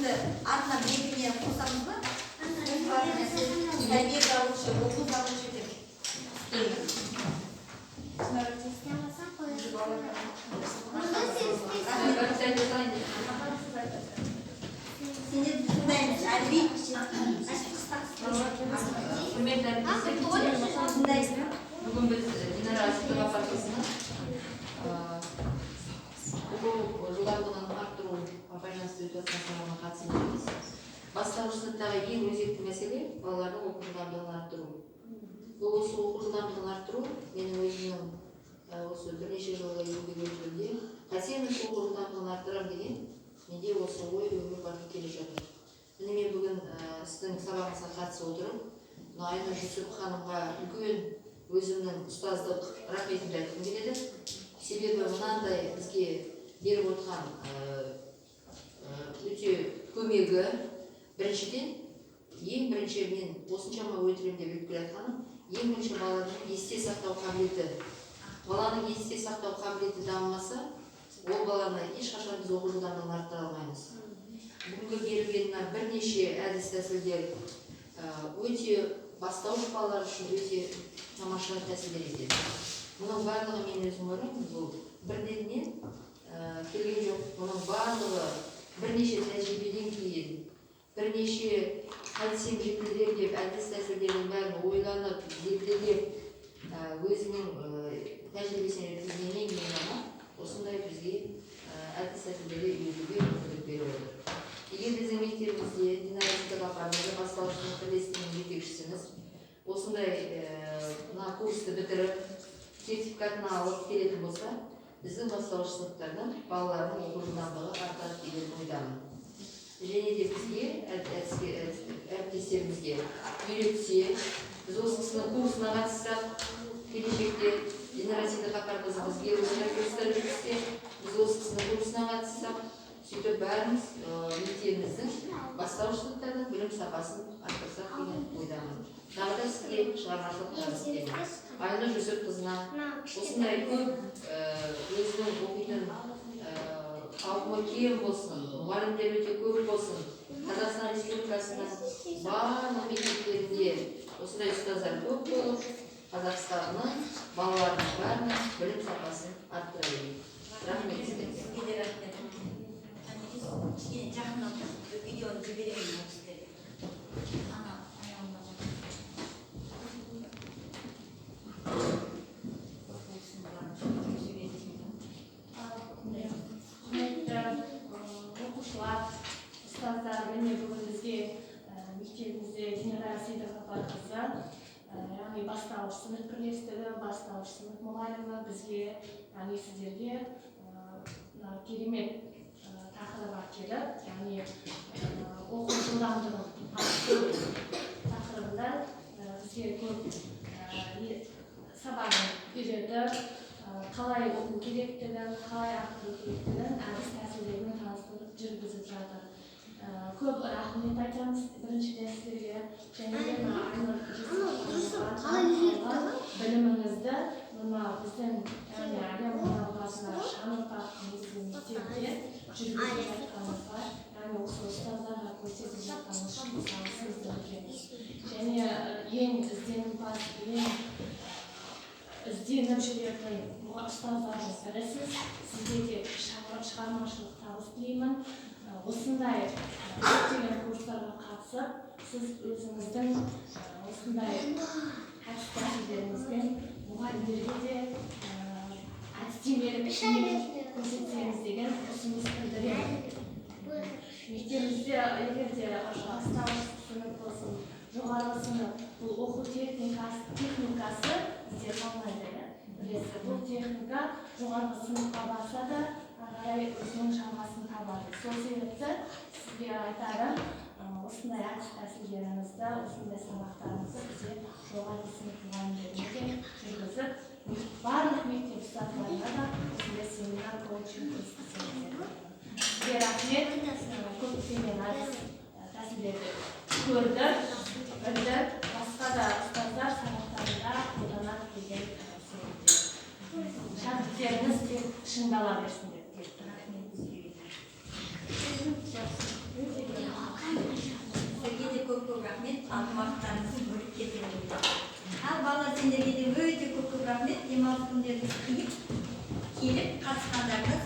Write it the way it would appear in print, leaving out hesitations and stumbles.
енді артына бір-екіне қосамыз ба? Тәрбие алушы, оқу алушы деп. Сені тыңдаймыз, әлби. Бүгін біз Динара Аситова партиясына оқу жылдамдығын арттыру байланысты сабағына қатысып жүрміз. Бастауыш сыныптағы ең өзекті мәселе балалардың оқу жылдамдығын арттыру. Бұл осы оқу жылдамдығын арттыру менің өзімнің осы бірнеше жылғы еңбек өтілімде қасиетті оқу жылдамдығын арттырам деген менде осы ой өмір бақи келе жатыр. Міне мен бүгін сіздің сабағыңызға қатысып отырып, Айнұр Жүсіп ханымға үлкен өзімнің ұстаздық рахметімді айтқым келеді. Себебі мынандай бізге беріп отырған өте көмегі, біріншіден, ең бірінші мен осыншама өтілімде біліп келе жатқаным, ең бірінші баланың есте сақтау қабілеті. Баланың есте сақтау қабілеті дамымаса, ол баланы ешқашан біз оқу жылдамдығын арттыра алмаймыз. Бүгінгі берілген бірнеше әдіс тәсілдер өте бастауыш балалар үшін өте тамаша тәсілдер етеді. Мұның барлығы мен өзім ойлаймын, бұл бірден келген жоқ. Мұның барлығы бірнеше тәжірибеден кейін, бірнеше қайтсем жетілдер деп әдіс тәсілдердің бәрін ойланып, зерделеп, өзінің тәжірибесіне өткізгеннен кейін ғана осындай бізге әдіс тәсілдерді үйретуге мүмкіндік беріп отыр. Егер біздің мектебімізде Динара Аситова апамызды бастауыш сынып бірлестігінің жетекшісіңіз осындай курсты бітіріп, сертификатын алып келетін болса, біздің бастауыш сыныптардан балалардың оқу жылдамдығы артады деген ойдамын. Және де бізге, әріптестерімізге үйретсе, біз осы курсына қатыссақ, келешекте Динара Аситова апамыз бізге осындай курстар жүргізсе, біз осы курсына қатыссақ, сөйтіп бәріміз мектебіміздің бастауыш сыныптарының білім сапасын арттырсақ деген ойдамын. Тағы да сізге шығармашылық табыс тілеймін. Айнұр Жүсіпқызына осындай көп өзінің оқитын ауқымы кең болсын, мұғалімдер өте көп болсын, Қазақстан Республикасының барлық мектептерінде осындай ұстаздар көп болып, Қазақстанның балаларының бәрінің білім сапасын арттыра берейік. Рахмет сізге. Жақын видеоны жіберемін сіздерге. Оқушылар, ұстаздар, міне бүгін бізге мектебімізде Динара Аситова апайқызы, яғни бастауыш сынып бірлестігі, бастауыш сынып мұғалімі бізге, яғни сіздерге керемет тақырып келіп, яғни оқу жылдамдығын арттыру тақырыбында бізге көп сабағын үйретіп, қалай оқу керектігін, қалай арттыру керектігін әдіс тәсілдермен таныстырып жүргізіп жатыр. Көп рахмет айтамыз біріншіден сіздерге, және де Айнұр Жүсіпқызына біліміңізді мына біздің әлем қаласына Шаңыртақ мектебінде жүргізіп жатқаныңызға, яғни осы ұстаздарға көрсетіп жатқаныңыз үшін сізді білеміз. Және ең ізденімпаз, ең ізденіп жүретін ұстаздардың бірісіз, сізге де шығармашылық табыс тілеймін. Осындай көптеген курстарға қатысып, сіз өзіңіздің осындай әдіс тәсілдеріңізбен мұғалімдерге де әдістемелік көрсетсеңіз деген ұсыныс білдіремін. Мектебімізде егер де бастауыш сынып болсын, жоғарғы сынып, бұл оқу техникасы бізде қалмайды, білесіз. Бұл техника жоғарғы сыныпқа барса да қарай өзінің жалғасын табады. Сол себепті сізге айтарым, осындай әдіс тәсілдеріңізді, осындай сабақтарыңызды бізде жоғарғы сынып мұғалімдеріне жүргізіп, барлық мектеп ұстаздарына да осындай семинар коучинг көрсетсеңіздер. Сізге рахмет, көптеген әдіс тәсілдерді көрді, білді, басқа да ұстаздар сабақтарында қолданады деген сенімдемін. Шәкірттеріңіз тек шыңдала берсін деп. Рахмет. ынтымақтарыңыздың бөліп кетемін. Ал балалар, сендерге де өте көп рахмет. Демалыс күндеріңіз қиып келіп қатысқандарыңыз